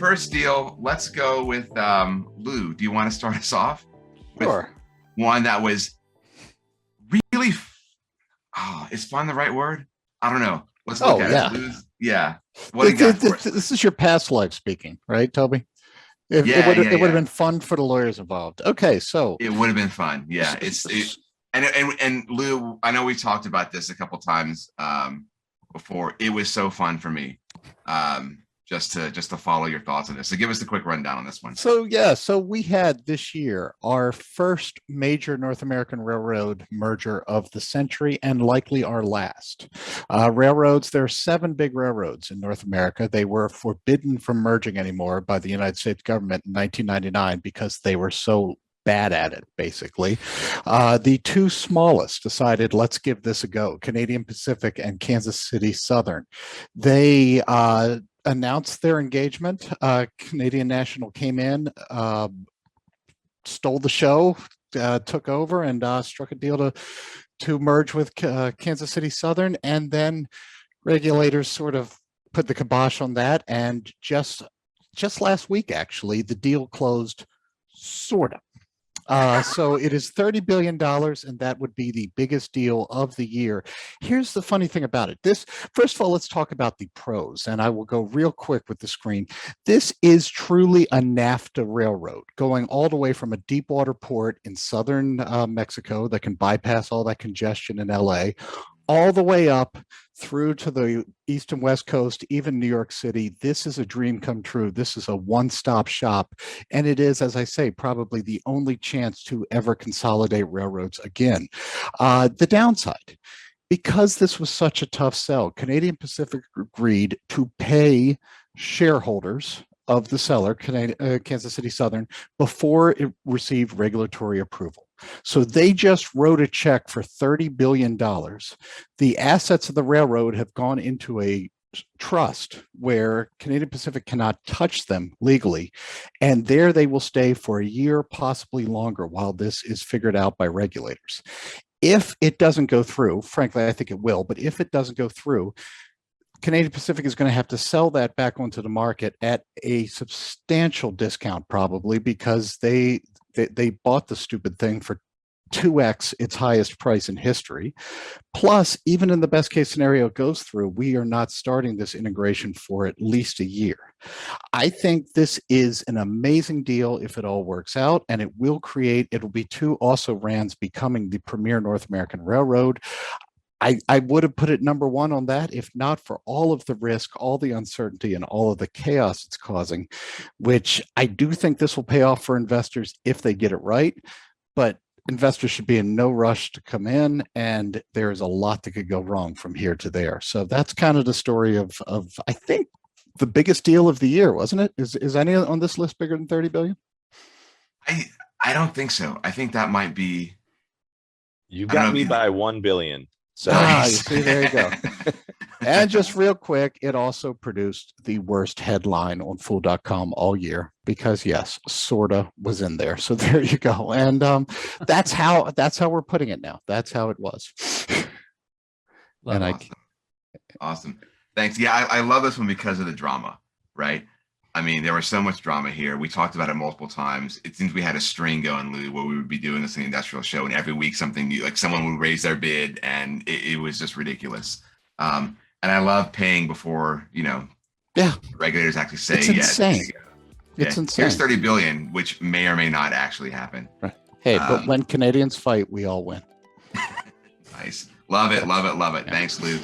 first deal, let's go with Lou. Do you want to start us off with Sure. one that was really is fun the right word? I don't know. Let's look at it. Lou's, yeah. What do you got for us? This is your past life speaking, right, Toby? It would have been fun for the lawyers involved. Okay, so it would have been fun. Yeah, and Lou, I know we talked about this a couple times before. It was so fun for me just to follow your thoughts on this. So give us a quick rundown on this one. So we had this year our first major North American railroad merger of the century and likely our last. Railroads, there are 7 big railroads in North America. They were forbidden from merging anymore by the United States government in 1999 because they were so bad at it, basically. The 2 smallest decided, let's give this a go, Canadian Pacific and Kansas City Southern. They announced their engagement. Canadian National came in, stole the show, took over, and struck a deal to merge with Kansas City Southern. And then regulators sort of put the kibosh on that. And just last week, actually, the deal closed, sort of. So it is $30 billion, and that would be the biggest deal of the year. Here's the funny thing about it. First of all, let's talk about the pros, and I will go real quick with the screen. This is truly a NAFTA railroad going all the way from a deep water port in southern Mexico that can bypass all that congestion in LA, all the way up through to the east and west coast, even New York City. This is a dream come true. This is a one-stop shop. And it is, as I say, probably the only chance to ever consolidate railroads again. The downside, because this was such a tough sell, Canadian Pacific agreed to pay shareholders of the seller, Kansas City Southern, before it received regulatory approval. So they just wrote a check for $30 billion. The assets of the railroad have gone into a trust where Canadian Pacific cannot touch them legally. And there they will stay for a year, possibly longer, while this is figured out by regulators. If it doesn't go through, frankly, I think it will, but if it doesn't go through, Canadian Pacific is going to have to sell that back onto the market at a substantial discount, probably, because they bought the stupid thing for 2x its highest price in history. Plus, even in the best case scenario it goes through, we are not starting this integration for at least a year. I think this is an amazing deal if it all works out, and it'll be 2 also-rans becoming the premier North American railroad. I would have put it number 1 on that, if not for all of the risk, all the uncertainty, and all of the chaos it's causing, which I do think this will pay off for investors if they get it right. But investors should be in no rush to come in, and there's a lot that could go wrong from here to there. So that's kind of the story of I think, the biggest deal of the year, wasn't it? Is any on this list bigger than 30 billion? I don't think so. I think that might be. You got me by 1 billion. So you see, there you go. And just real quick, it also produced the worst headline on Fool.com all year because, yes, sorta was in there. So there you go. And that's how we're putting it now. That's how it was. Awesome. Thanks. Yeah, I love this one because of the drama, right? I mean, there was so much drama here. We talked about it multiple times. It seems we had a string going, Lou, where we would be doing this in the industrial show, and every week something new, like someone would raise their bid, and it was just ridiculous. And I love paying before, regulators actually say, it's insane. It's insane. Here's 30 billion, which may or may not actually happen. Right. Hey, but when Canadians fight, we all win. Nice. Love it. Yeah. Thanks, Lou.